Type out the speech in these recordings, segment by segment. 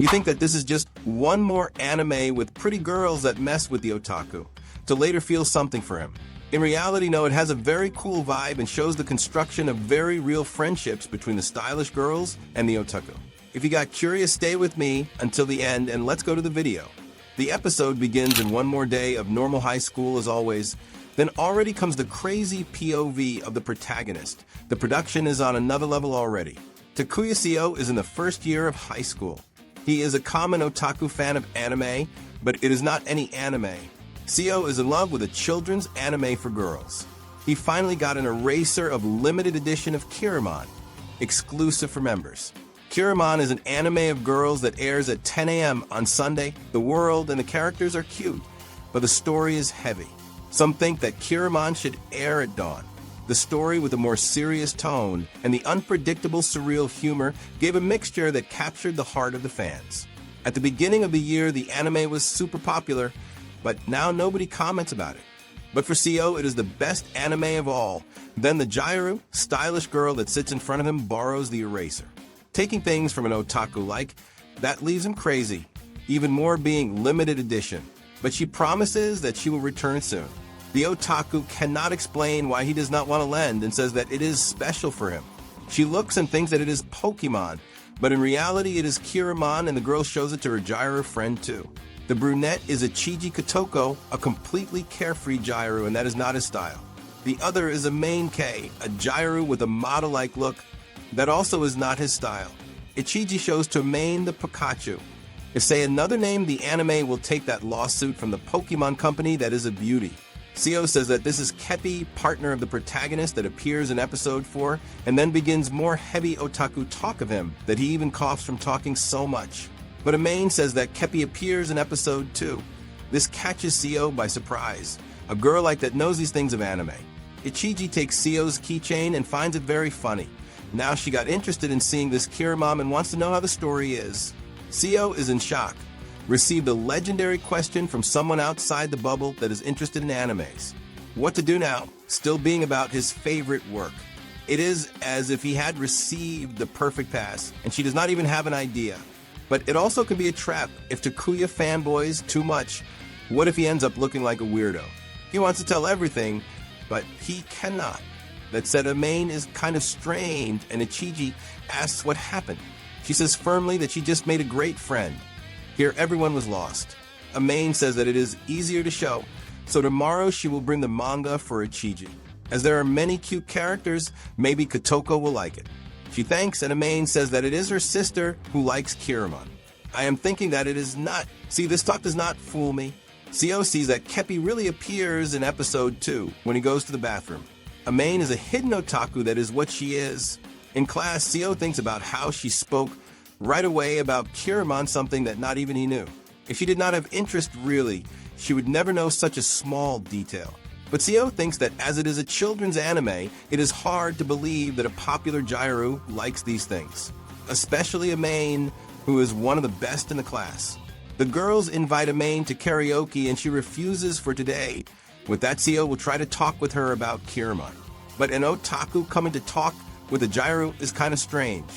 You think that this is just one more anime with pretty girls that mess with the otaku, to later feel something for him. In reality, no, it has a very cool vibe and shows the construction of very real friendships between the stylish girls and the otaku. If you got curious, stay with me until the end and let's go to the video. The episode begins in one more day of normal high school as always. Then already comes the crazy POV of the protagonist. The production is on another level already. Takuya Seo is in the first year of high school. He is a common otaku fan of anime, but it is not any anime. Seo is in love with a children's anime for girls. He finally got an eraser of limited edition of Kiramon, exclusive for members. Kiramon is an anime of girls that airs at 10 a.m. on Sunday. The world and the characters are cute, but the story is heavy. Some think that Kiramon should air at dawn. The story with a more serious tone and the unpredictable surreal humor gave a mixture that captured the heart of the fans. At the beginning of the year, the anime was super popular, but now nobody comments about it. But for Seo, it is the best anime of all. Then the Jairu, stylish girl that sits in front of him, borrows the eraser. Taking things from an otaku like, that leaves him crazy, even more being limited edition. But she promises that she will return soon. The otaku cannot explain why he does not want to lend and says that it is special for him. She looks and thinks that it is Pokemon, but in reality it is Kiramon, and the girl shows it to her Jairu friend too. The brunette is a Chiji Kotoko, a completely carefree Jairu, and that is not his style. The other is a main K, a Jairu with a model-like look. That also is not his style. Ichiji shows to main the Pikachu. If say another name, the anime will take that lawsuit from the Pokemon company that is a beauty. Seo says that this is Kepi, partner of the protagonist that appears in episode 4, and then begins more heavy otaku talk of him that he even coughs from talking so much. But Amain says that Kepi appears in episode 2. This catches Seo by surprise. A girl like that knows these things of anime. Ichiji takes Seo's keychain and finds it very funny. Now she got interested in seeing this Kiramon and wants to know how the story is. Seo is in shock. Received a legendary question from someone outside the bubble that is interested in animes. What to do now? Still being about his favorite work. It is as if he had received the perfect pass, and she does not even have an idea. But it also can be a trap. If Takuya fanboys too much, what if he ends up looking like a weirdo? He wants to tell everything, but he cannot. That said, Amain is kind of strained, and Ichiji asks what happened. She says firmly that she just made a great friend. Here, everyone was lost. Amain says that it is easier to show, so tomorrow she will bring the manga for Ichiji. As there are many cute characters, maybe Kotoko will like it. She thanks, and Amain says that it is her sister who likes Kiramon. I am thinking that it is not. See, this talk does not fool me. Seo sees that Kepi really appears in episode 2 when he goes to the bathroom. Amain is a hidden otaku that is what she is. In class, Seo thinks about how she spoke right away about Kiramon, something that not even he knew. If she did not have interest really, she would never know such a small detail. But Seo thinks that as it is a children's anime, it is hard to believe that a popular Jairu likes these things. Especially Amain, who is one of the best in the class. The girls invite Amain to karaoke and she refuses for today. With that, Seo will try to talk with her about Kiramon. But an otaku coming to talk with a Jairu is kind of strange.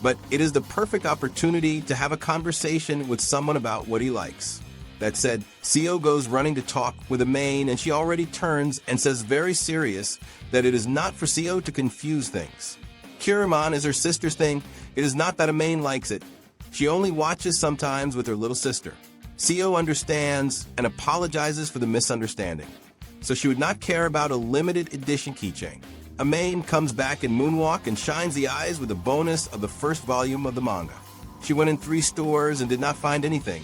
But it is the perfect opportunity to have a conversation with someone about what he likes. That said, Seo goes running to talk with Amain, and she already turns and says very serious that it is not for Seo to confuse things. Kiramon is her sister's thing. It is not that Amain likes it. She only watches sometimes with her little sister. Seo understands and apologizes for the misunderstanding. So she would not care about a limited edition keychain. Amain comes back in Moonwalk and shines the eyes with a bonus of the first volume of the manga. She went in 3 stores and did not find anything.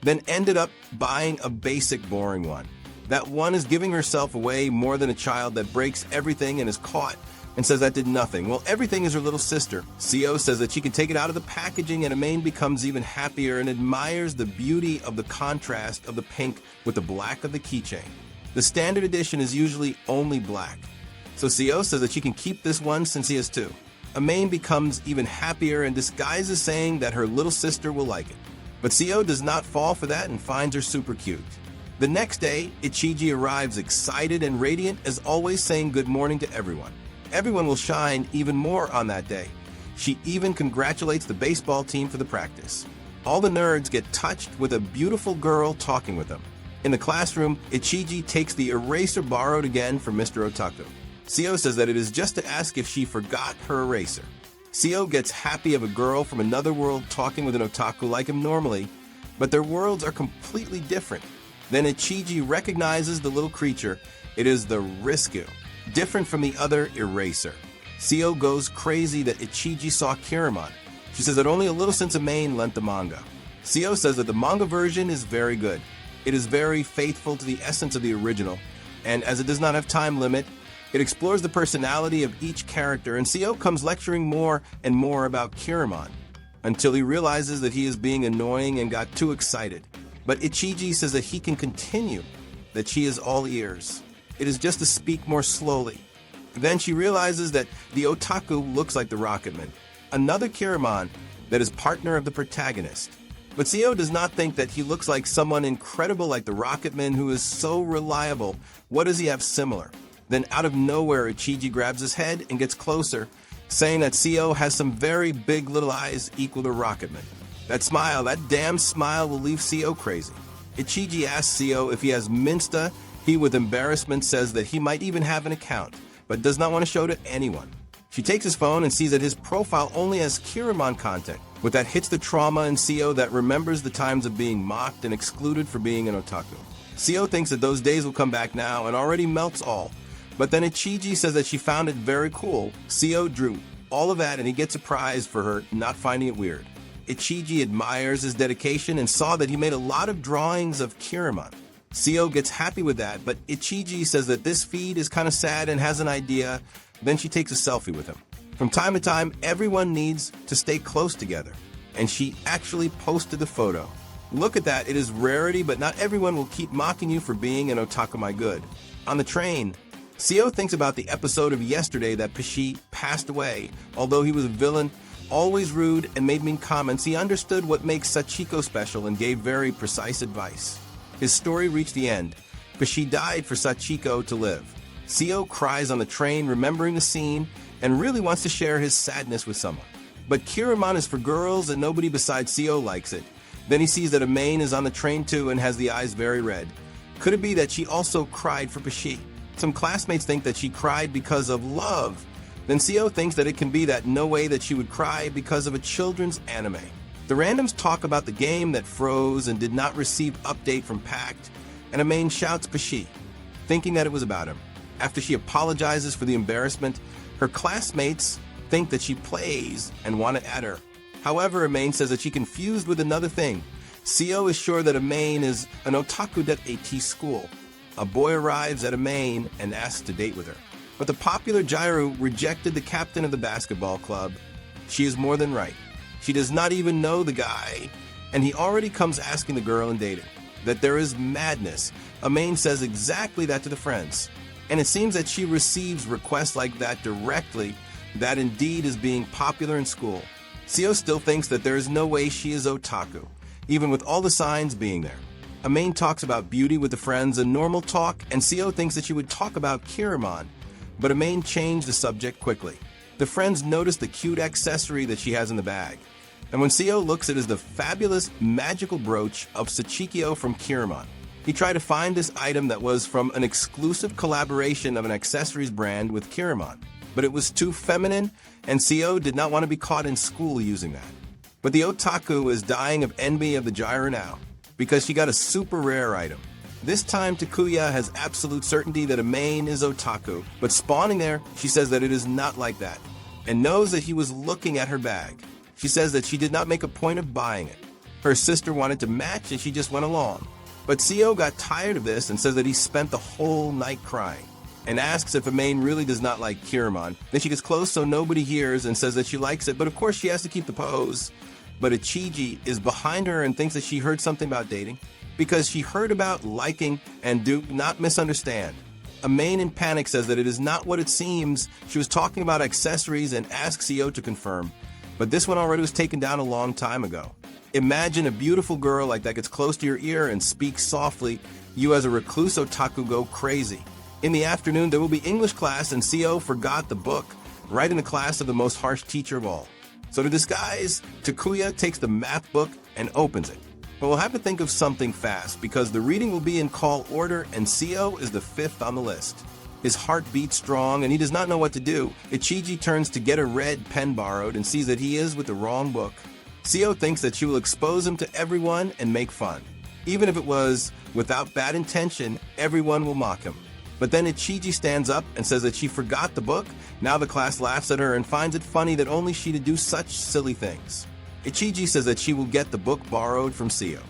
Then ended up buying a basic boring one. That one is giving herself away more than a child that breaks everything and is caught and says that did nothing. Well, everything is her little sister. Seo says that she can take it out of the packaging, and Amain becomes even happier and admires the beauty of the contrast of the pink with the black of the keychain. The standard edition is usually only black. So Seo says that she can keep this one since he has 2. Amain becomes even happier and disguises saying that her little sister will like it. But Seo does not fall for that and finds her super cute. The next day, Ichiji arrives excited and radiant as always, saying good morning to everyone. Everyone will shine even more on that day. She even congratulates the baseball team for the practice. All the nerds get touched with a beautiful girl talking with them. In the classroom, Ichiji takes the eraser borrowed again from Mr. Otaku. Seo says that it is just to ask if she forgot her eraser. Seo gets happy of a girl from another world talking with an otaku like him normally, but their worlds are completely different. Then Ichiji recognizes the little creature. It is the Risku, different from the other eraser. Seo goes crazy that Ichiji saw Kiramon. She says that only a little sense of Maine lent the manga. Seo says that the manga version is very good. It is very faithful to the essence of the original, and as it does not have time limit, it explores the personality of each character, and Seo comes lecturing more and more about Kiramon, until he realizes that he is being annoying and got too excited. But Ichiji says that he can continue, that she is all ears. It is just to speak more slowly. Then she realizes that the otaku looks like the Rocketman, another Kiramon that is partner of the protagonist. But Seo does not think that he looks like someone incredible like the Rocketman who is so reliable. What does he have similar? Then out of nowhere, Ichiji grabs his head and gets closer, saying that Seo has some very big little eyes equal to Rocketman. That smile, that damn smile will leave Seo crazy. Ichiji asks Seo if he has Minsta. He, with embarrassment, says that he might even have an account, but does not want to show to anyone. She takes his phone and sees that his profile only has Kiramon content. With that hits the trauma in Seo that remembers the times of being mocked and excluded for being an otaku. Seo thinks that those days will come back now and already melts all. But then Ichiji says that she found it very cool. Seo drew all of that and he gets a prize for her not finding it weird. Ichiji admires his dedication and saw that he made a lot of drawings of Kiramon. Seo gets happy with that, but Ichiji says that this feed is kind of sad and has an idea. Then she takes a selfie with him. From time to time, everyone needs to stay close together. And she actually posted the photo. Look at that, it is rarity, but not everyone will keep mocking you for being an otaku my good. On the train, Seo thinks about the episode of yesterday that Pashi passed away. Although he was a villain, always rude, and made mean comments, he understood what makes Sachiko special and gave very precise advice. His story reached the end. Pashi died for Sachiko to live. Seo cries on the train, remembering the scene, and really wants to share his sadness with someone. But Kiramon is for girls and nobody besides Seo likes it. Then he sees that Amain is on the train too and has the eyes very red. Could it be that she also cried for Pashi? Some classmates think that she cried because of love. Then Seo thinks that it can be that no way that she would cry because of a children's anime. The randoms talk about the game that froze and did not receive update from Pact, and Amain shouts Pashi, thinking that it was about him. After she apologizes for the embarrassment, her classmates think that she plays and want to add her. However, Amain says that she confused with another thing. Seo is sure that Amain is an otaku.at school. A boy arrives at Amain and asks to date with her. But the popular Jairu rejected the captain of the basketball club. She is more than right. She does not even know the guy, and he already comes asking the girl and dating. That there is madness. Amain says exactly that to the friends. And it seems that she receives requests like that directly, that indeed is being popular in school. Seo still thinks that there is no way she is otaku, even with all the signs being there. Amain talks about beauty with the friends and normal talk, and Seo thinks that she would talk about Kiramon, but Amain changed the subject quickly. The friends notice the cute accessory that she has in the bag, and when Seo looks, it is the fabulous magical brooch of Sachikyo from Kiramon. He tried to find this item that was from an exclusive collaboration of an accessories brand with Kiramon, but it was too feminine, and Seo did not want to be caught in school using that. But the otaku is dying of envy of the Jairu now, because she got a super rare item. This time Takuya has absolute certainty that Amain is otaku, but spawning there, she says that it is not like that, and knows that he was looking at her bag. She says that she did not make a point of buying it. Her sister wanted to match and she just went along. But Seo got tired of this and says that he spent the whole night crying, and asks if Amain really does not like Kiramon. Then she gets close so nobody hears and says that she likes it, but of course she has to keep the pose. But Ichiji is behind her and thinks that she heard something about dating, because she heard about liking, and do not misunderstand. Amain in panic says that it is not what it seems. She was talking about accessories and asks Seo to confirm, but this one already was taken down a long time ago. Imagine a beautiful girl like that gets close to your ear and speaks softly. You as a recluse otaku go crazy. In the afternoon, there will be English class, and Seo forgot the book, right in the class of the most harsh teacher of all. So to disguise, Takuya takes the math book and opens it. But we'll have to think of something fast because the reading will be in call order and Seo is the 5th on the list. His heart beats strong and he does not know what to do. Ichiji turns to get a red pen borrowed and sees that he is with the wrong book. Seo thinks that she will expose him to everyone and make fun. Even if it was without bad intention, everyone will mock him. But then Ichiji stands up and says that she forgot the book. Now the class laughs at her and finds it funny that only she to do such silly things. Ichiji says that she will get the book borrowed from Seo,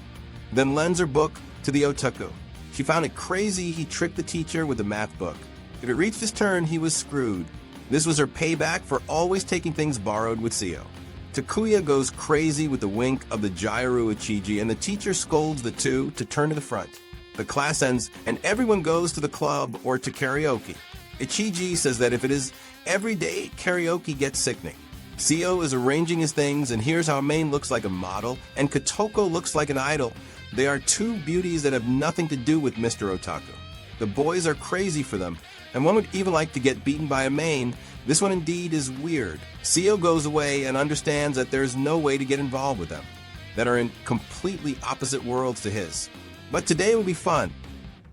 then lends her book to the Otaku. She found it crazy he tricked the teacher with the math book. If it reached his turn, he was screwed. This was her payback for always taking things borrowed with Seo. Takuya goes crazy with the wink of the Jairu Ichiji and the teacher scolds the two to turn to the front. The class ends and everyone goes to the club or to karaoke. Ichiji says that if it is every day, karaoke gets sickening. Seo is arranging his things and here's how Main looks like a model and Kotoko looks like an idol. They are two beauties that have nothing to do with Mr. Otaku. The boys are crazy for them, and one would even like to get beaten by a Main. This one indeed is weird. Seo goes away and understands that there is no way to get involved with them, that are in completely opposite worlds to his. But today will be fun,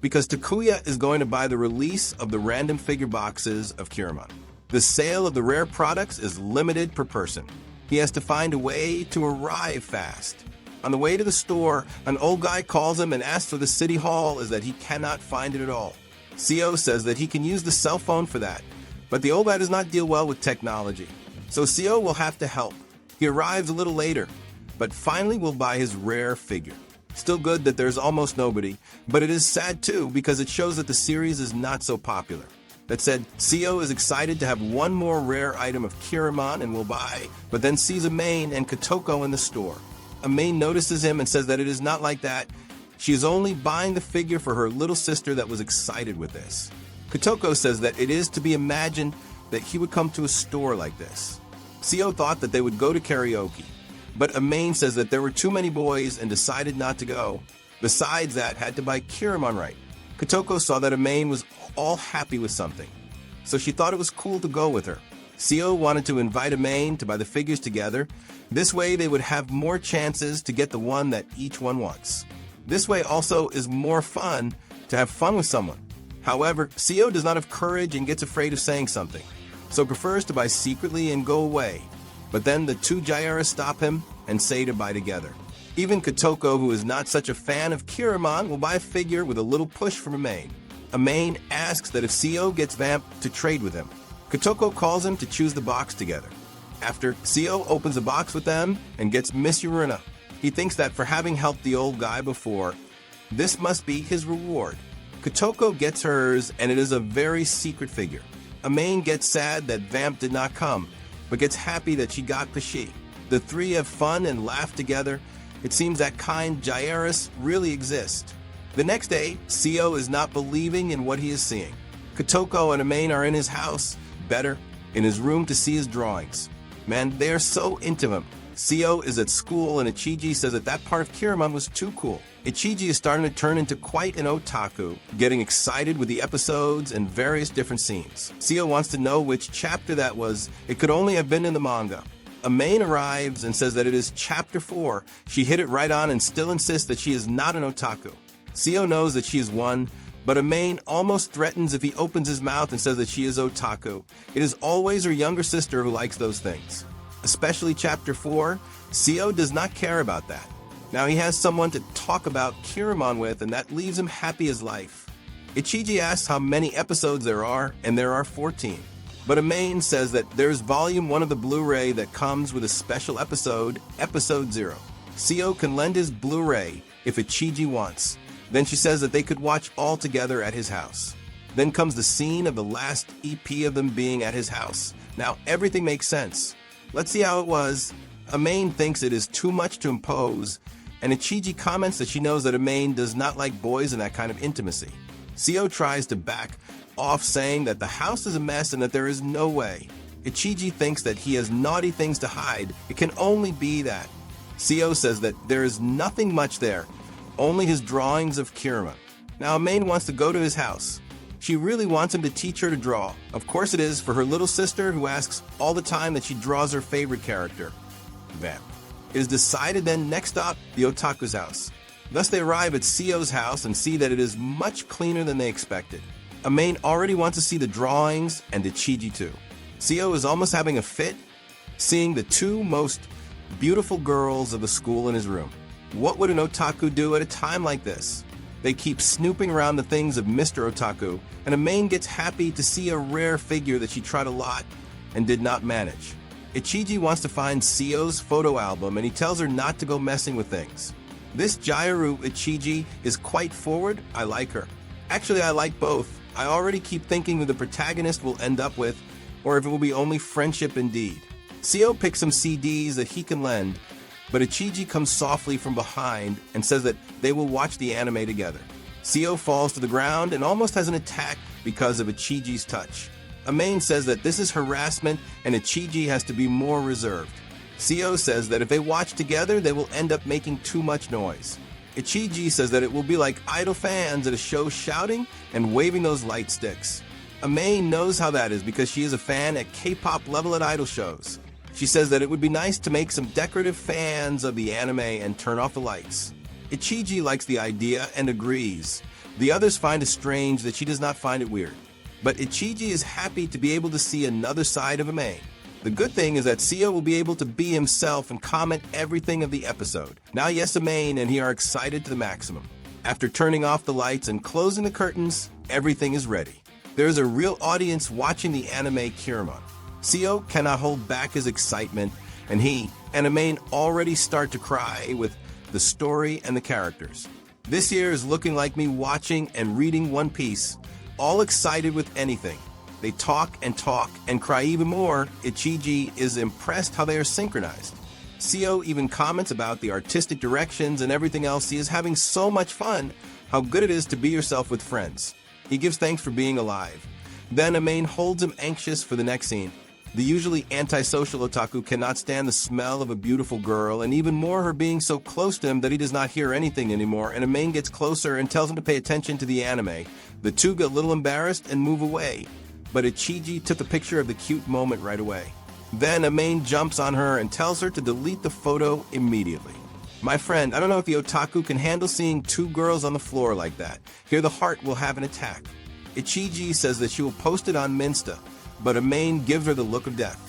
because Takuya is going to buy the release of the random figure boxes of Kiramon. The sale of the rare products is limited per person. He has to find a way to arrive fast. On the way to the store, an old guy calls him and asks for the city hall as that he cannot find it at all. Seo says that he can use the cell phone for that, but the old guy does not deal well with technology. So Seo will have to help. He arrives a little later, but finally will buy his rare figure. Still good that there's almost nobody, but it is sad too because it shows that the series is not so popular. That said, Seo is excited to have one more rare item of Kiramon and will buy, but then sees a Main and Kotoko in the store. A Main notices him and says that it is not like that. She is only buying the figure for her little sister that was excited with this. Kotoko says that it is to be imagined that he would come to a store like this. Seo thought that they would go to karaoke, but a Main says that there were too many boys and decided not to go. Besides that, had to buy Kiramon right. Kotoko saw that a Main was all happy with something, so she thought it was cool to go with her. Seo wanted to invite a Main to buy the figures together. This way they would have more chances to get the one that each one wants. This way also is more fun to have fun with someone. However, Seo does not have courage and gets afraid of saying something, so prefers to buy secretly and go away. But then the two Jairas stop him and say to buy together. Even Kotoko, who is not such a fan of Kiramon, will buy a figure with a little push from a Main. A Main asks that if Seo gets Vamp to trade with him. Kotoko calls him to choose the box together. After, Seo opens a box with them and gets Miss Urina. He thinks that for having helped the old guy before, this must be his reward. Kotoko gets hers and it is a very secret figure. A Main gets sad that Vamp did not come, but gets happy that she got Pashi. The three have fun and laugh together. It seems that kind Jairas really exist. The next day, Seo is not believing in what he is seeing. Kotoko and a Main are in his house, better, in his room to see his drawings. Man, they are so into him. Seo is at school and Ichiji says that that part of Kiramon was too cool. Ichiji is starting to turn into quite an otaku, getting excited with the episodes and various different scenes. Seo wants to know which chapter that was. It could only have been in the manga. A Main arrives and says that it is chapter 4. She hit it right on and still insists that she is not an otaku. Seo knows that she is one, but a Main almost threatens if he opens his mouth and says that she is otaku. It is always her younger sister who likes those things. Especially chapter 4, Seo does not care about that. Now he has someone to talk about Kiramon with and that leaves him happy as life. Ichiji asks how many episodes there are, and there are 14. But a Main says that there's volume 1 of the Blu-ray that comes with a special episode, episode 0. Seo can lend his Blu-ray if Ichiji wants. Then she says that they could watch all together at his house. Then comes the scene of the last EP of them being at his house. Now everything makes sense. Let's see how it was. A Main thinks it is too much to impose, and Ichiji comments that she knows that a Main does not like boys in that kind of intimacy. Seo tries to back off, saying that the house is a mess and that there is no way. Ichiji thinks that he has naughty things to hide. It can only be that. Seo says that there is nothing much there, only his drawings of Kiramon. Now a Main wants to go to his house. She really wants him to teach her to draw. Of course it is for her little sister who asks all the time that she draws her favorite character. Then, it is decided then next stop, the Otaku's house. Thus they arrive at Sio's house and see that it is much cleaner than they expected. Amain already wants to see the drawings and Ichiji too. Sio is almost having a fit, seeing the two most beautiful girls of the school in his room. What would an otaku do at a time like this? They keep snooping around the things of Mr. Otaku, and Amain gets happy to see a rare figure that she tried a lot and did not manage. Ichiji wants to find Sio's photo album, and he tells her not to go messing with things. This Jairu Ichiji is quite forward. I like her. Actually, I like both. I already keep thinking who the protagonist will end up with, or if it will be only friendship indeed. Sio picks some CDs that he can lend, but Ichiji comes softly from behind and says that they will watch the anime together. Sio falls to the ground and almost has an attack because of Ichiji's touch. Amain says that this is harassment and Ichiji has to be more reserved. Sio says that if they watch together, they will end up making too much noise. Ichiji says that it will be like idol fans at a show shouting and waving those light sticks. Amain knows how that is because she is a fan at K-pop level at idol shows. She says that it would be nice to make some decorative fans of the anime and turn off the lights. Ichiji likes the idea and agrees. The others find it strange that she does not find it weird. But Ichiji is happy to be able to see another side of Amain. The good thing is that Sio will be able to be himself and comment everything of the episode. Now yes, Amain and he are excited to the maximum. After turning off the lights and closing the curtains, everything is ready. There is a real audience watching the anime Kiramon. Sio cannot hold back his excitement, and he and Amain already start to cry with the story and the characters. This year is looking like me watching and reading One Piece, all excited with anything. They talk and cry even more. Ichiji is impressed how they are synchronized. Sio even comments about the artistic directions and everything else. He is having so much fun, how good it is to be yourself with friends. He gives thanks for being alive. Then Amain holds him anxious for the next scene. The usually antisocial otaku cannot stand the smell of a beautiful girl, and even more her being so close to him that he does not hear anything anymore, and Amain gets closer and tells him to pay attention to the anime. The two get a little embarrassed and move away, but Ichiji took the picture of the cute moment right away. Then Amain jumps on her and tells her to delete the photo immediately. My friend, I don't know if the otaku can handle seeing two girls on the floor like that. Here the heart will have an attack. Ichiji says that she will post it on Minsta, but Amain gives her the look of death.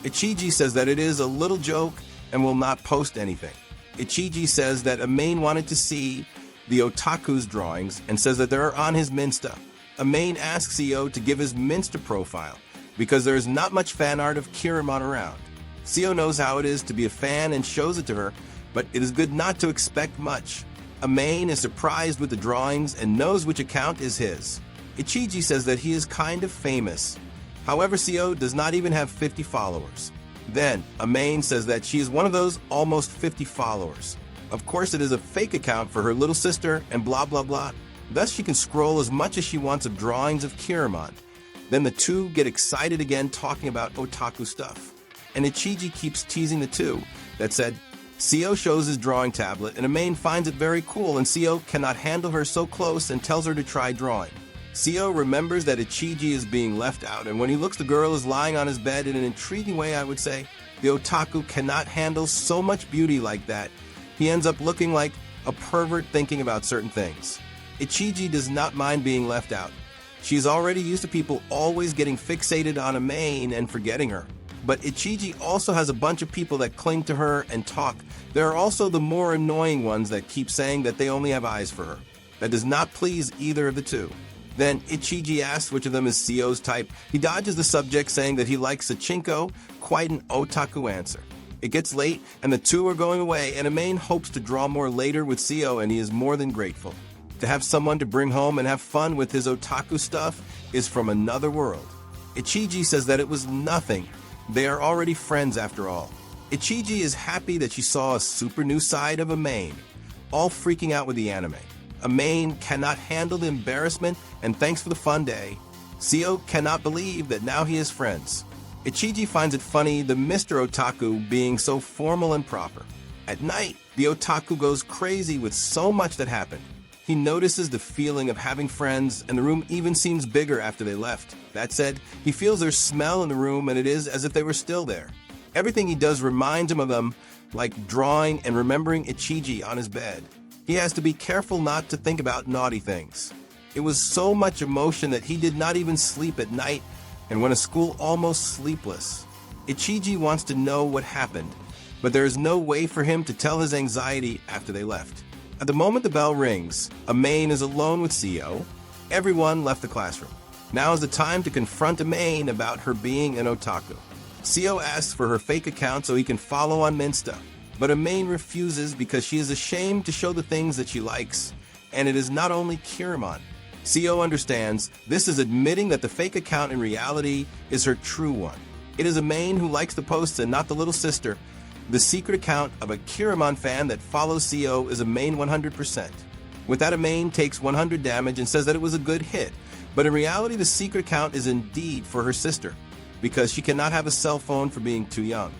Ichiji says that it is a little joke and will not post anything. Ichiji says that Amain wanted to see the otaku's drawings and says that they're on his Minsta. Amain asks Sio to give his Minsta profile because there is not much fan art of Kiramon around. Sio knows how it is to be a fan and shows it to her, but it is good not to expect much. Amain is surprised with the drawings and knows which account is his. Ichiji says that he is kind of famous. However, Sio does not even have 50 followers. Then, Amain says that she is one of those almost 50 followers. Of course, it is a fake account for her little sister and blah blah blah. Thus, she can scroll as much as she wants of drawings of Kiramon. Then the two get excited again talking about otaku stuff. And Ichiji keeps teasing the two. That said, Sio shows his drawing tablet and Amain finds it very cool, and Sio cannot handle her so close and tells her to try drawing. Sio remembers that Ichiji is being left out, and when he looks, the girl is lying on his bed in an intriguing way, I would say. The otaku cannot handle so much beauty like that. He ends up looking like a pervert thinking about certain things. Ichiji does not mind being left out. She is already used to people always getting fixated on Amain and forgetting her. But Ichiji also has a bunch of people that cling to her and talk. There are also the more annoying ones that keep saying that they only have eyes for her. That does not please either of the two. Then Ichiji asks which of them is Sio's type. He dodges the subject, saying that he likes Sachinko, quite an otaku answer. It gets late, and the two are going away, and Amain hopes to draw more later with Sio, and he is more than grateful. To have someone to bring home and have fun with his otaku stuff is from another world. Ichiji says that it was nothing. They are already friends after all. Ichiji is happy that she saw a super new side of Amain, all freaking out with the anime. Amain cannot handle the embarrassment and thanks for the fun day. Sio cannot believe that now he is friends. Ichiji finds it funny the Mr. Otaku being so formal and proper. At night, the otaku goes crazy with so much that happened. He notices the feeling of having friends, and the room even seems bigger after they left. That said, he feels their smell in the room, and it is as if they were still there. Everything he does reminds him of them, like drawing and remembering Ichiji on his bed. He has to be careful not to think about naughty things. It was so much emotion that he did not even sleep at night and went to school almost sleepless. Ichiji wants to know what happened, but there is no way for him to tell his anxiety after they left. At the moment the bell rings, Amain is alone with Seo. Everyone left the classroom. Now is the time to confront Amain about her being an otaku. Seo asks for her fake account so he can follow on Minsta, but Amain refuses because she is ashamed to show the things that she likes, and it is not only Kiramon. Seo understands this is admitting that the fake account in reality is her true one. It is Amain who likes the posts and not the little sister. The secret account of a Kiramon fan that follows Seo is Amain 100%. With that, Amain takes 100 damage and says that it was a good hit, but in reality the secret account is indeed for her sister, because she cannot have a cell phone for being too young.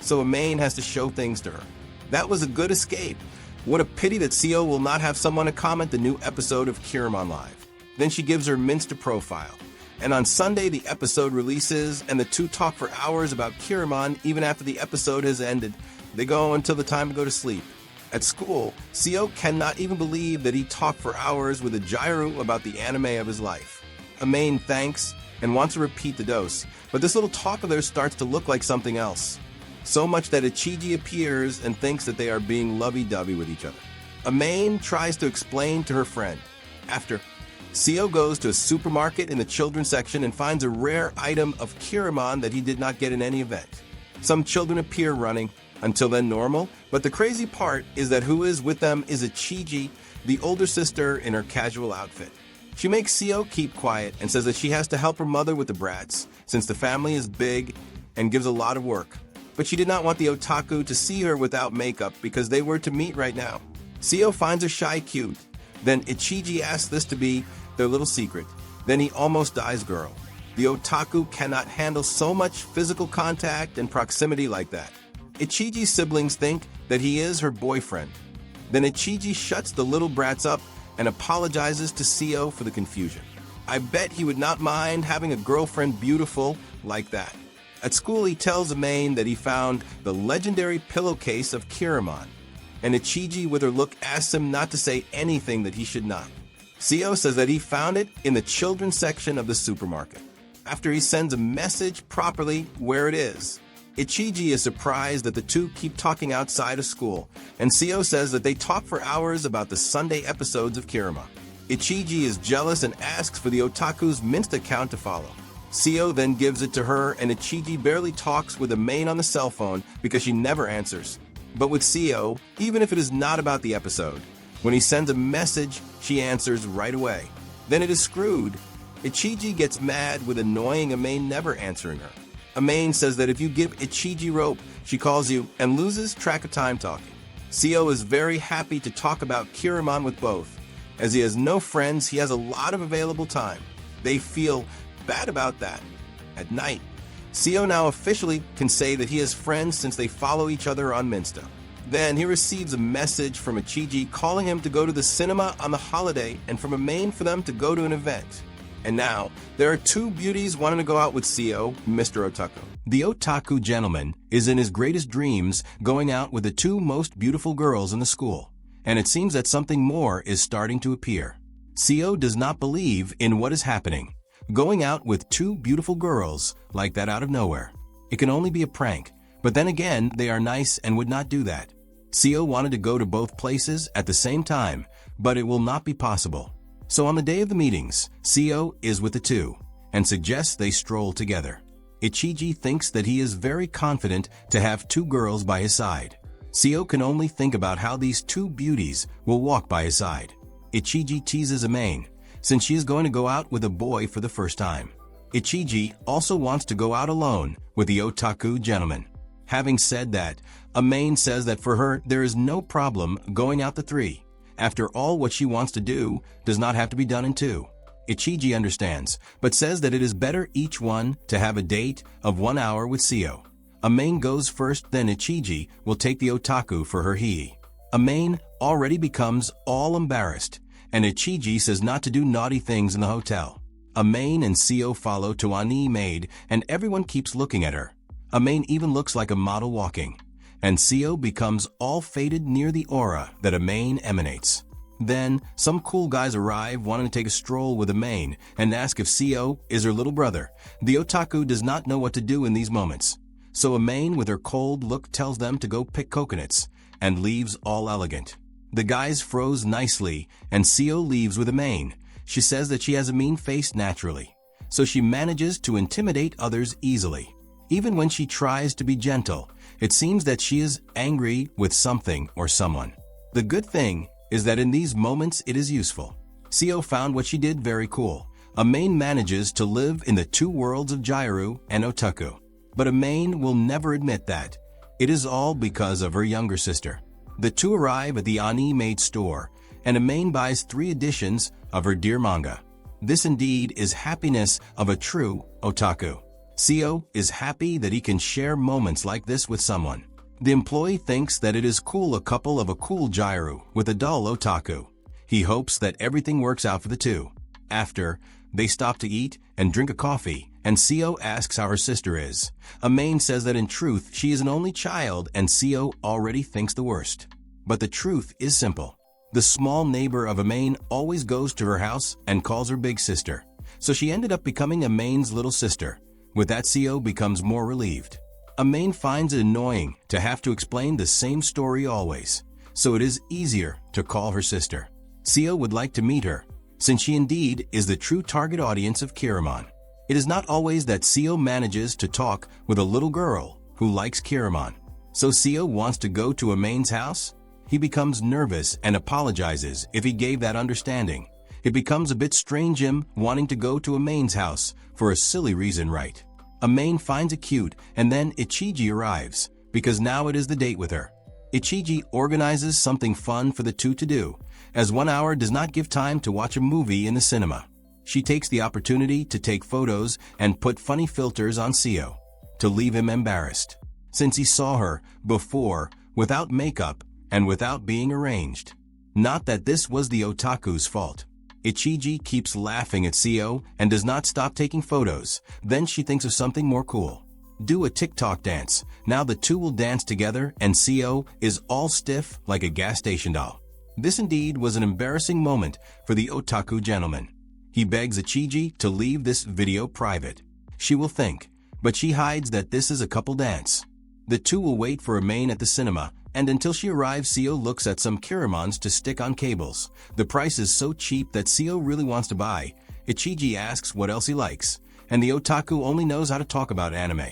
So Amain has to show things to her. That was a good escape. What a pity that Seo will not have someone to comment the new episode of Kiramon Live. Then she gives her Minsta profile. And on Sunday, the episode releases, and the two talk for hours about Kiramon even after the episode has ended. They go until the time to go to sleep. At school, Seo cannot even believe that he talked for hours with a gyro about the anime of his life. Amain thanks and wants to repeat the dose, but this little talk of theirs starts to look like something else. So much that Ichiji appears and thinks that they are being lovey-dovey with each other. Amain tries to explain to her friend. After, Seo goes to a supermarket in the children's section and finds a rare item of Kiramon that he did not get in any event. Some children appear running, until then normal, but the crazy part is that who is with them is Ichiji, the older sister in her casual outfit. She makes Seo keep quiet and says that she has to help her mother with the brats, since the family is big and gives a lot of work. But she did not want the otaku to see her without makeup because they were to meet right now. Seo finds her shy cute. Then Ichiji asks this to be their little secret. Then he almost dies girl. The otaku cannot handle so much physical contact and proximity like that. Ichiji's siblings think that he is her boyfriend. Then Ichiji shuts the little brats up and apologizes to Seo for the confusion. I bet he would not mind having a girlfriend beautiful like that. At school, he tells Amain that he found the legendary pillowcase of Kiramon, and Ichiji with her look asks him not to say anything that he should not. Seo says that he found it in the children's section of the supermarket. After he sends a message properly where it is, Ichiji is surprised that the two keep talking outside of school, and Seo says that they talk for hours about the Sunday episodes of Kiramon. Ichiji is jealous and asks for the otaku's Minsta account to follow. Seo then gives it to her, and Ichiji barely talks with Amain on the cell phone because she never answers. But with Seo, even if it is not about the episode, when he sends a message, she answers right away. Then it is screwed. Ichiji gets mad with annoying Amain never answering her. Amain says that if you give Ichiji rope, she calls you and loses track of time talking. Seo is very happy to talk about Kiramon with both. As he has no friends, he has a lot of available time. They feel bad about that. At night, Seo now officially can say that he has friends since they follow each other on Minsta. Then he receives a message from Ichiji calling him to go to the cinema on the holiday and from Amain for them to go to an event. And now, there are two beauties wanting to go out with Seo, Mr. Otaku. The otaku gentleman is in his greatest dreams going out with the two most beautiful girls in the school, and it seems that something more is starting to appear. Seo does not believe in what is happening. Going out with two beautiful girls like that out of nowhere. It can only be a prank, but then again, they are nice and would not do that. Seo wanted to go to both places at the same time, but it will not be possible. So on the day of the meetings, Seo is with the two and suggests they stroll together. Ichiji thinks that he is very confident to have two girls by his side. Seo can only think about how these two beauties will walk by his side. Ichiji teases Amain, since she is going to go out with a boy for the first time. Ichiji also wants to go out alone with the otaku gentleman. Having said that, Amain says that for her there is no problem going out the three. After all, what she wants to do does not have to be done in two. Ichiji understands, but says that it is better each one to have a date of 1 hour with Seo. Amain goes first, then Ichiji will take the otaku for her he. Amain already becomes all embarrassed and Ichiji says not to do naughty things in the hotel. Amain and Seo follow to Ani maid, and everyone keeps looking at her. Amain even looks like a model walking, and Seo becomes all faded near the aura that Amain emanates. Then, some cool guys arrive wanting to take a stroll with Amain and ask if Seo is her little brother. The otaku does not know what to do in these moments. So Amain, with her cold look, tells them to go pick coconuts and leaves all elegant. The guys froze nicely, and Seo leaves with Amain. She says that she has a mean face naturally, so she manages to intimidate others easily. Even when she tries to be gentle, it seems that she is angry with something or someone. The good thing is that in these moments it is useful. Seo found what she did very cool. Amain manages to live in the two worlds of Gyru and Otaku. But Amain will never admit that. It is all because of her younger sister. The two arrive at the Ani maid store, and Amain buys 3 editions of her dear manga. This indeed is happiness of a true otaku. Seo is happy that he can share moments like this with someone. The employee thinks that it is cool, a couple of a cool Gyru with a dull otaku. He hopes that everything works out for the two. After, they stop to eat and drink a coffee, and Seo asks how her sister is. Amain says that in truth she is an only child, and Seo already thinks the worst. But the truth is simple. The small neighbor of Amain always goes to her house and calls her big sister. So she ended up becoming Amain's little sister. With that, Seo becomes more relieved. Amain finds it annoying to have to explain the same story always, so it is easier to call her sister. Seo would like to meet her, since she indeed is the true target audience of Kiramon. It is not always that Seo manages to talk with a little girl who likes Kiramon. So Seo wants to go to Amain's house. He becomes nervous and apologizes if he gave that understanding. It becomes a bit strange him wanting to go to Amain's house for a silly reason, right? Amain finds it cute, and then Ichiji arrives, because now it is the date with her. Ichiji organizes something fun for the two to do, as 1 hour does not give time to watch a movie in the cinema. She takes the opportunity to take photos and put funny filters on Seo, to leave him embarrassed, since he saw her before without makeup and without being arranged. Not that this was the otaku's fault. Ichiji keeps laughing at Seo and does not stop taking photos. Then she thinks of something more cool. Do a TikTok dance. Now the two will dance together, and Seo is all stiff like a gas station doll. This indeed was an embarrassing moment for the otaku gentleman. He begs Ichiji to leave this video private. She will think, but she hides that this is a couple dance. The two will wait for Amain at the cinema, and until she arrives, Seo looks at some Kiramons to stick on cables. The price is so cheap that Seo really wants to buy. Ichiji asks what else he likes, and the otaku only knows how to talk about anime.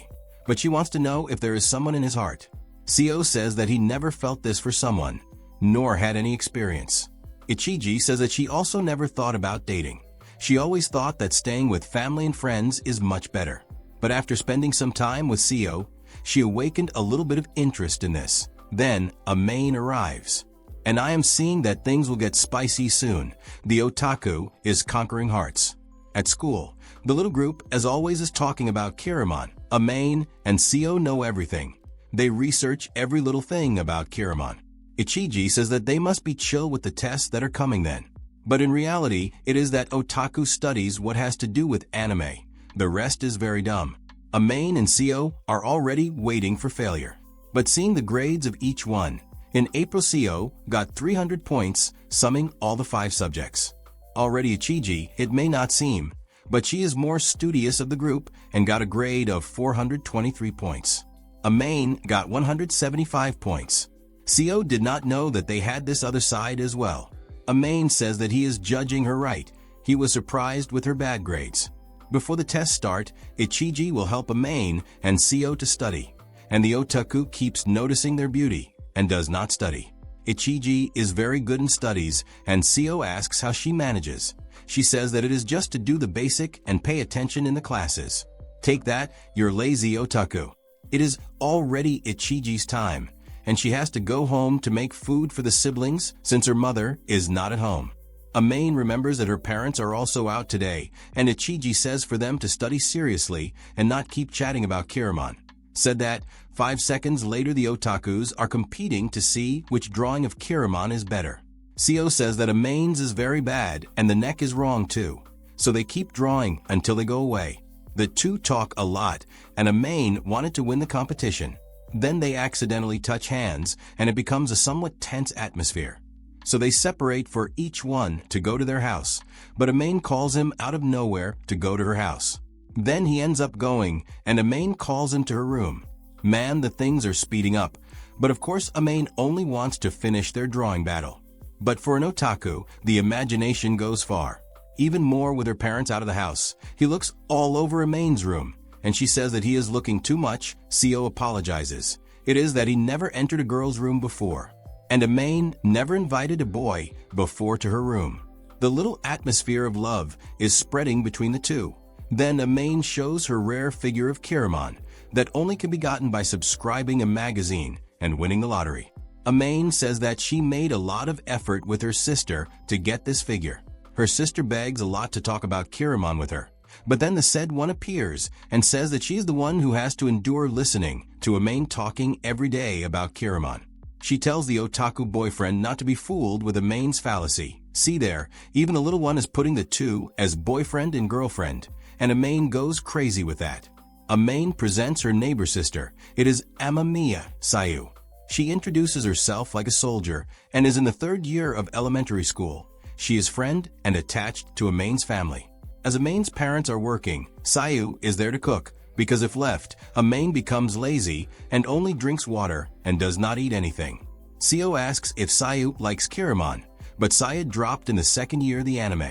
But she wants to know if there is someone in his heart. Seo says that he never felt this for someone, nor had any experience. Ichiji says that she also never thought about dating. She always thought that staying with family and friends is much better. But after spending some time with Seo, she awakened a little bit of interest in this. Then, Amain arrives. And I am seeing that things will get spicy soon. The otaku is conquering hearts. At school, the little group, as always, is talking about Kiramon. Amain and Seo know everything. They research every little thing about Kiramon. Ichiji says that they must be chill with the tests that are coming then. But in reality, it is that otaku studies what has to do with anime. The rest is very dumb. Amain and Seo are already waiting for failure. But seeing the grades of each one, in April Seo got 300 points, summing all the 5 subjects. Already Ichiji, it may not seem, but she is more studious of the group and got a grade of 423 points. Amain got 175 points. Seo did not know that they had this other side as well. Amain says that he is judging her right. He was surprised with her bad grades. Before the tests start, Ichiji will help Amain and Seo to study. And the otaku keeps noticing their beauty and does not study. Ichiji is very good in studies, and Seo asks how she manages. She says that it is just to do the basic and pay attention in the classes. Take that, you're lazy otaku. It is already Ichiji's time, and she has to go home to make food for the siblings since her mother is not at home. Amain remembers that her parents are also out today, and Ichiji says for them to study seriously and not keep chatting about Kiramon. Said that, 5 seconds later the otakus are competing to see which drawing of Kiramon is better. Seo says that a mane's is very bad and the neck is wrong too. So they keep drawing until they go away. The two talk a lot and a mane wanted to win the competition. Then they accidentally touch hands and it becomes a somewhat tense atmosphere. So they separate for each one to go to their house, but a mane calls him out of nowhere to go to her house. Then he ends up going and a mane calls him to her room. Man, the things are speeding up, but of course a mane only wants to finish their drawing battle. But for an otaku, the imagination goes far. Even more with her parents out of the house. He looks all over a mane's room, and she says that he is looking too much. Seo apologizes. It is that he never entered a girl's room before, and a mane never invited a boy before to her room. The little atmosphere of love is spreading between the two. Then a mane shows her rare figure of Kiramon that only can be gotten by subscribing a magazine and winning the lottery. A mane says that she made a lot of effort with her sister to get this figure. Her sister begs a lot to talk about Kiramon with her, but then the said one appears and says that she is the one who has to endure listening to a mane talking every day about Kiramon. She tells the otaku boyfriend not to be fooled with a mane's fallacy. See there, even the little one is putting the two as boyfriend and girlfriend, and a mane goes crazy with that. A mane presents her neighbor sister. It is Amamiya Sayu. She introduces herself like a soldier and is in the 3rd year of elementary school. She is friend and attached to a mane's family. As a mane's parents are working, Sayu is there to cook, because if left, a mane becomes lazy and only drinks water and does not eat anything. Seo asks if Sayu likes Kiramon, but Sayu dropped in the 2nd year of the anime.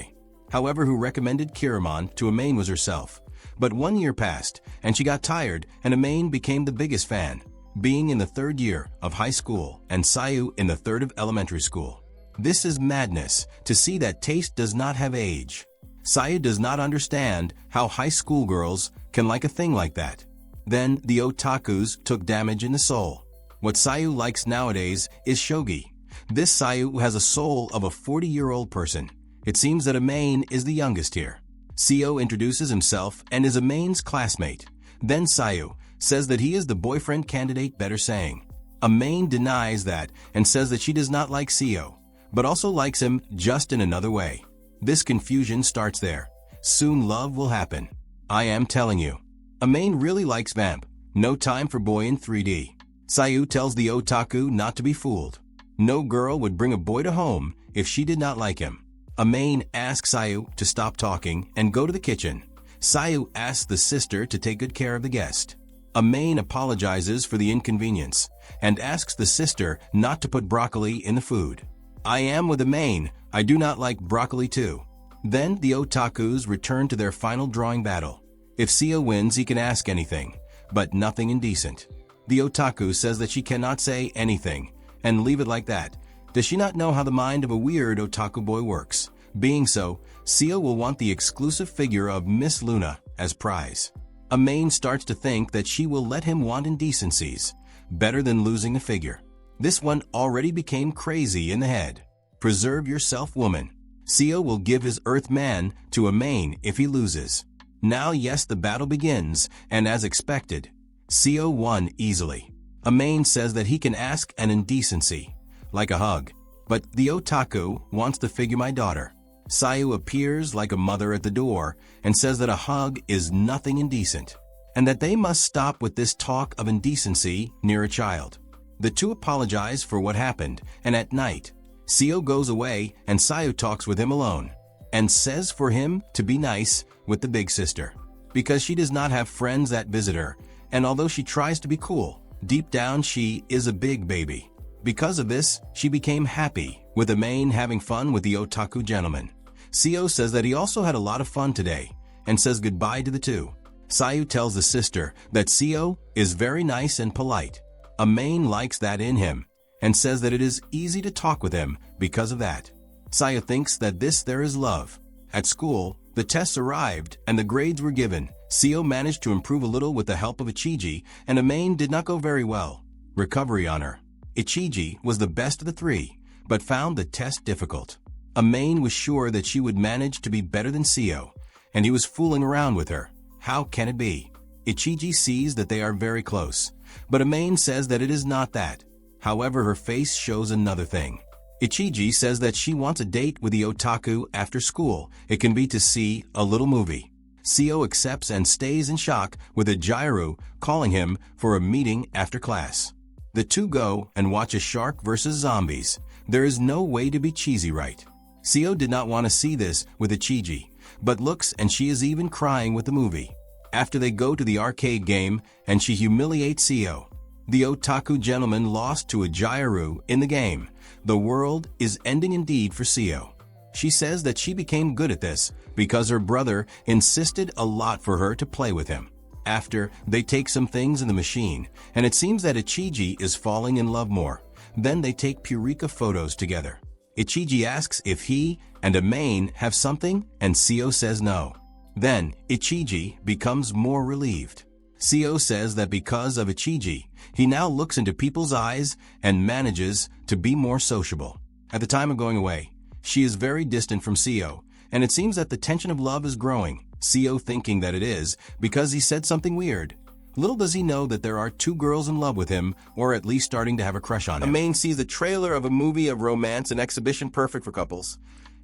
However, who recommended Kiramon to a mane was herself. But 1 year passed, and she got tired, and a mane became the biggest fan, being in the 3rd year of high school and Sayu in the 3rd of elementary school. This is madness, to see that taste does not have age. Sayu does not understand how high school girls can like a thing like that. Then the otakus took damage in the soul. What Sayu likes nowadays is shogi. This Sayu has a soul of a 40-year-old person. It seems that a mane is the youngest here. Seo introduces himself and is a mane's classmate. Then Sayu says that he is the boyfriend candidate, better saying. A mane denies that and says that she does not like Seo, but also likes him just in another way. This confusion starts there. Soon love will happen. I am telling you. A mane really likes Vamp. No time for boy in 3D. Sayu tells the otaku not to be fooled. No girl would bring a boy to home if she did not like him. A mane asks Sayu to stop talking and go to the kitchen. Sayu asks the sister to take good care of the guest. A mane apologizes for the inconvenience and asks the sister not to put broccoli in the food. I am with a mane. I do not like broccoli too. Then the otakus return to their final drawing battle. If Seo wins, he can ask anything, but nothing indecent. The otaku says that she cannot say anything and leave it like that. Does she not know how the mind of a weird otaku boy works? Being so, Seo will want the exclusive figure of Miss Luna as prize. A mane starts to think that she will let him want indecencies, better than losing a figure. This one already became crazy in the head. Preserve yourself, woman. Seo will give his Earth Man to a mane if he loses. Now yes, the battle begins, and as expected, Seo won easily. A mane says that he can ask an indecency, like a hug. But the otaku wants to figure my daughter. Sayu appears like a mother at the door and says that a hug is nothing indecent, and that they must stop with this talk of indecency near a child. The two apologize for what happened, and at night, Seo goes away and Sayu talks with him alone, and says for him to be nice with the big sister, because she does not have friends that visit her, and although she tries to be cool, deep down she is a big baby. Because of this, she became happy with a mane having fun with the otaku gentleman. Seo says that he also had a lot of fun today, and says goodbye to the two. Sayu tells the sister that Seo is very nice and polite. A mane likes that in him, and says that it is easy to talk with him because of that. Sayu thinks that this there is love. At school, the tests arrived and the grades were given. Seo managed to improve a little with the help of Ichiji, and a mane did not go very well. Recovery honor. Ichiji was the best of the three, but found the test difficult. A mane was sure that she would manage to be better than Seo, and he was fooling around with her. How can it be? Ichiji sees that they are very close, but a mane says that it is not that. However, her face shows another thing. Ichiji says that she wants a date with the otaku after school. It can be to see a little movie. Seo accepts and stays in shock with Ichiru calling him for a meeting after class. The two go and watch a shark versus zombies. There is no way to be cheesy, right? Seo did not want to see this with Ichiji, but looks and she is even crying with the movie. After they go to the arcade game and she humiliates Seo. The otaku gentleman lost to Ichiru in the game. The world is ending indeed for Seo. She says that she became good at this because her brother insisted a lot for her to play with him. After, they take some things in the machine, and it seems that Ichiji is falling in love more. Then they take Purika photos together. Ichiji asks if he and Amain have something, and Seo says no. Then, Ichiji becomes more relieved. Seo says that because of Ichiji, he now looks into people's eyes and manages to be more sociable. At the time of going away, she is very distant from Seo, and it seems that the tension of love is growing, Seo thinking that it is because he said something weird. Little does he know that there are two girls in love with him, or at least starting to have a crush on him. Amain sees the trailer of a movie of romance and exhibition perfect for couples,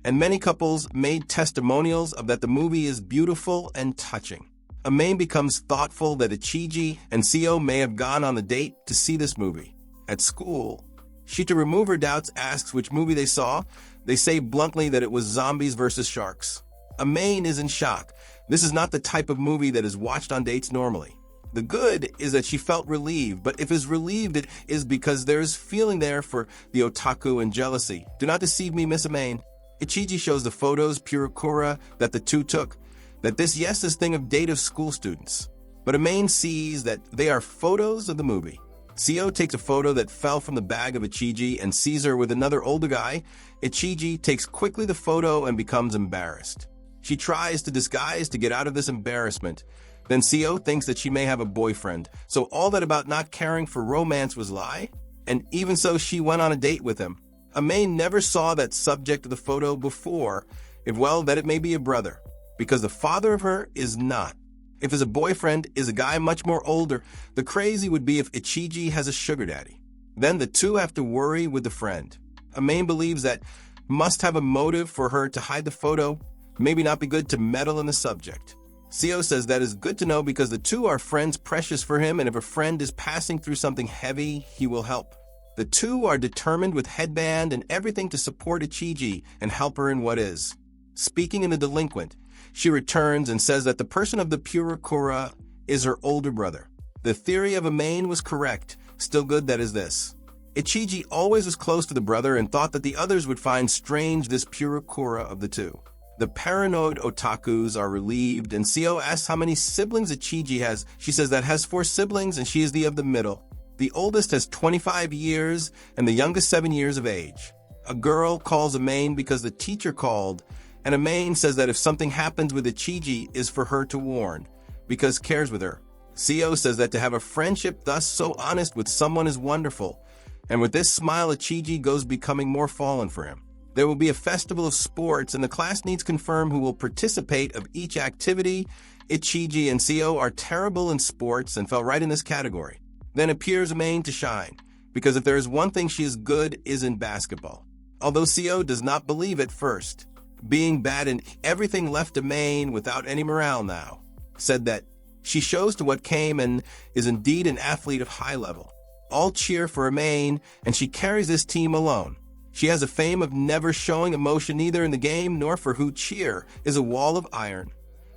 and many couples made testimonials of that the movie is beautiful and touching. Amain becomes thoughtful that Ichiji and Seo may have gone on the date to see this movie. At school, she, to remove her doubts, asks which movie they saw. They say bluntly that it was zombies versus sharks. Amain is in shock. This is not the type of movie that is watched on dates normally. The good is that she felt relieved, but if is relieved, it is because there is feeling there for the otaku and jealousy. Do not deceive me, Miss Amain. Ichiji shows the photos Purikura that the two took, that this thing of date of school students. But Amain sees that they are photos of the movie. Seo takes a photo that fell from the bag of Ichiji and sees her with another older guy. Ichiji takes quickly the photo and becomes embarrassed. She tries to disguise to get out of this embarrassment. Then Seo thinks that she may have a boyfriend, so all that about not caring for romance was lie, and even so she went on a date with him. Amain never saw that subject of the photo before, that it may be a brother, because the father of her is not. If his boyfriend is a guy much more older, the crazy would be if Ichiji has a sugar daddy. Then the two have to worry with the friend. Amain believes that must have a motive for her to hide the photo, maybe not be good to meddle in the subject. Seo says that is good to know because the two are friends precious for him, and if a friend is passing through something heavy, he will help. The two are determined with headband and everything to support Ichiji and help her in what is. Speaking in the delinquent, she returns and says that the person of the Purikura is her older brother. The theory of Amain was correct. Still good that is this. Ichiji always was close to the brother and thought that the others would find strange this Purikura of the two. The paranoid otakus are relieved, and Seo asks how many siblings Ichiji has. She says that has 4 siblings, and she is the of the middle. The oldest has 25 years, and the youngest 7 years of age. A girl calls Amain because the teacher called, and Amain says that if something happens with Ichiji is for her to warn, because cares with her. Seo says that to have a friendship thus so honest with someone is wonderful, and with this smile Ichiji goes becoming more fallen for him. There will be a festival of sports, and the class needs confirm who will participate of each activity. Ichiji and Seo are terrible in sports and fell right in this category. Then appears Amain to shine, because if there is one thing she is good is in basketball. Although Seo does not believe it first. Being bad in everything left Amain without any morale now. Said that she shows to what came and is indeed an athlete of high level. All cheer for Amain, and she carries this team alone. She has a fame of never showing emotion neither in the game nor for who cheer is a wall of iron.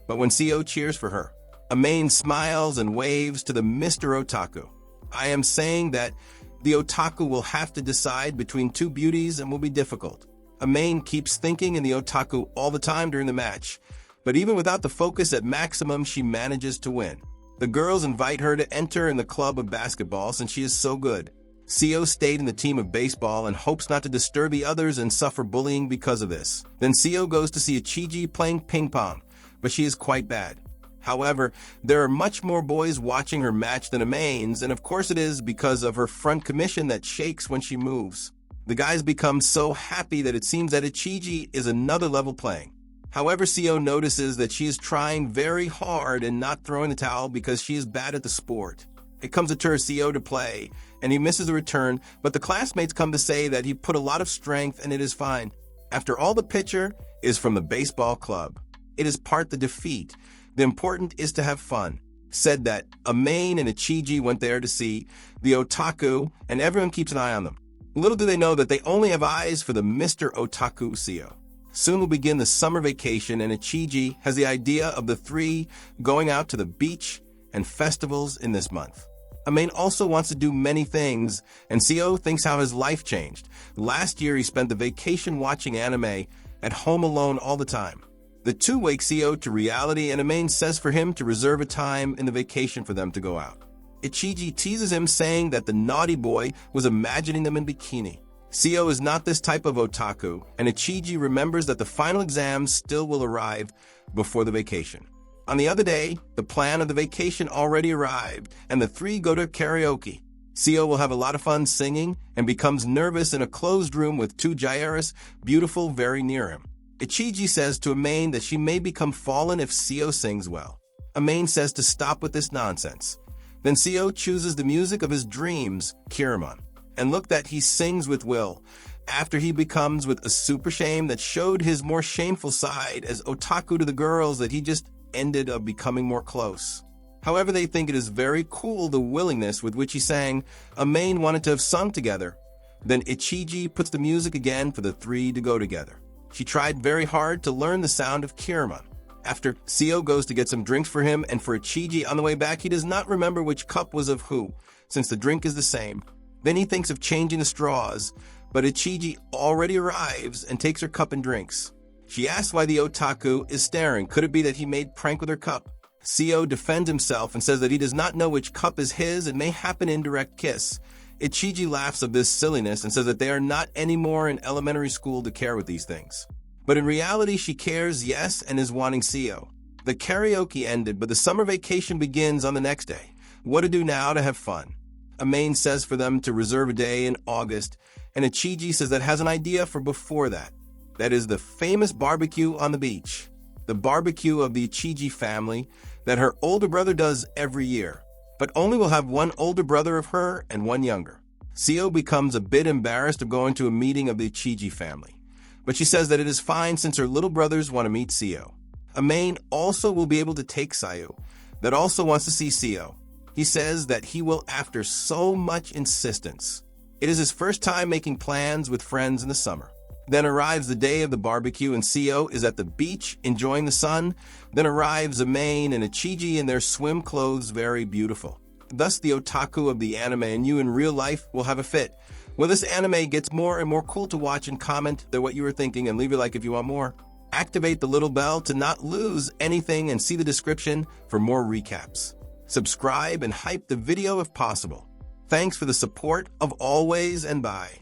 But when Seo cheers for her, Amain smiles and waves to the Mr. Otaku. I am saying that the otaku will have to decide between two beauties and will be difficult. Amain keeps thinking in the otaku all the time during the match, but even without the focus at maximum, she manages to win. The girls invite her to enter in the club of basketball since she is so good. Seo stayed in the team of baseball and hopes not to disturb the others and suffer bullying because of this. Then Seo goes to see Ichiji playing ping pong, but she is quite bad. However, there are much more boys watching her match than Amain's, and of course it is because of her front commission that shakes when she moves. The guys become so happy that it seems that Ichiji is another level playing. However, Seo notices that she is trying very hard and not throwing the towel because she is bad at the sport. It comes a turn CO to play, and he misses the return, but the classmates come to say that he put a lot of strength and it is fine. After all, the pitcher is from the baseball club. It is part the defeat. The important is to have fun. Said that Amain and Ichiji went there to see the Otaku, and everyone keeps an eye on them. Little do they know that they only have eyes for the Mr. Otaku CO. Soon will begin the summer vacation, and Ichiji has the idea of the three going out to the beach and festivals in this month. Amain also wants to do many things, and CO thinks how his life changed. Last year, he spent the vacation watching anime at home alone all the time. The two wake CO to reality, and Amain says for him to reserve a time in the vacation for them to go out. Ichiji teases him, saying that the naughty boy was imagining them in bikini. CO is not this type of otaku, and Ichiji remembers that the final exams still will arrive before the vacation. On the other day, the plan of the vacation already arrived, and the three go to karaoke. CO will have a lot of fun singing and becomes nervous in a closed room with two gyrus, beautiful, very near him. Ichiji says to Amain that she may become fallen if CO sings well. Amain says to stop with this nonsense. Then CO chooses the music of his dreams, Kiramon, and look that he sings with will. After he becomes with a super shame that showed his more shameful side as otaku to the girls that he just ended up becoming more close. However, they think it is very cool the willingness with which he sang. Amain wanted to have sung together. Then Ichiji puts the music again for the three to go together. She tried very hard to learn the sound of Kiramon. After, CO goes to get some drinks for him, and for Ichiji on the way back, he does not remember which cup was of who, since the drink is the same. Then he thinks of changing the straws, but Ichiji already arrives and takes her cup and drinks. She asks why the otaku is staring. Could it be that he made prank with her cup? CO defends himself and says that he does not know which cup is his and may happen indirect kiss. Ichiji laughs of this silliness and says that they are not anymore in elementary school to care with these things. But in reality, she cares, yes, and is wanting CO. The karaoke ended, but the summer vacation begins on the next day. What to do now to have fun? Amain says for them to reserve a day in August, and Ichiji says that has an idea for before that. That is the famous barbecue on the beach. The barbecue of the Ichiji family that her older brother does every year, but only will have one older brother of her and one younger. CO becomes a bit embarrassed of going to a meeting of the Ichiji family, but she says that it is fine since her little brothers want to meet CO. Amain also will be able to take Sayu, that also wants to see CO. He says that he will after so much insistence. It is his first time making plans with friends in the summer. Then arrives the day of the barbecue, and CO is at the beach enjoying the sun. Then arrives Amain and Ichiji in their swim clothes, very beautiful. Thus, the otaku of the anime and you in real life will have a fit. Well, this anime gets more and more cool to watch, and comment what you were thinking and leave a like if you want more. Activate the little bell to not lose anything and see the description for more recaps. Subscribe and hype the video if possible. Thanks for the support of always, and bye.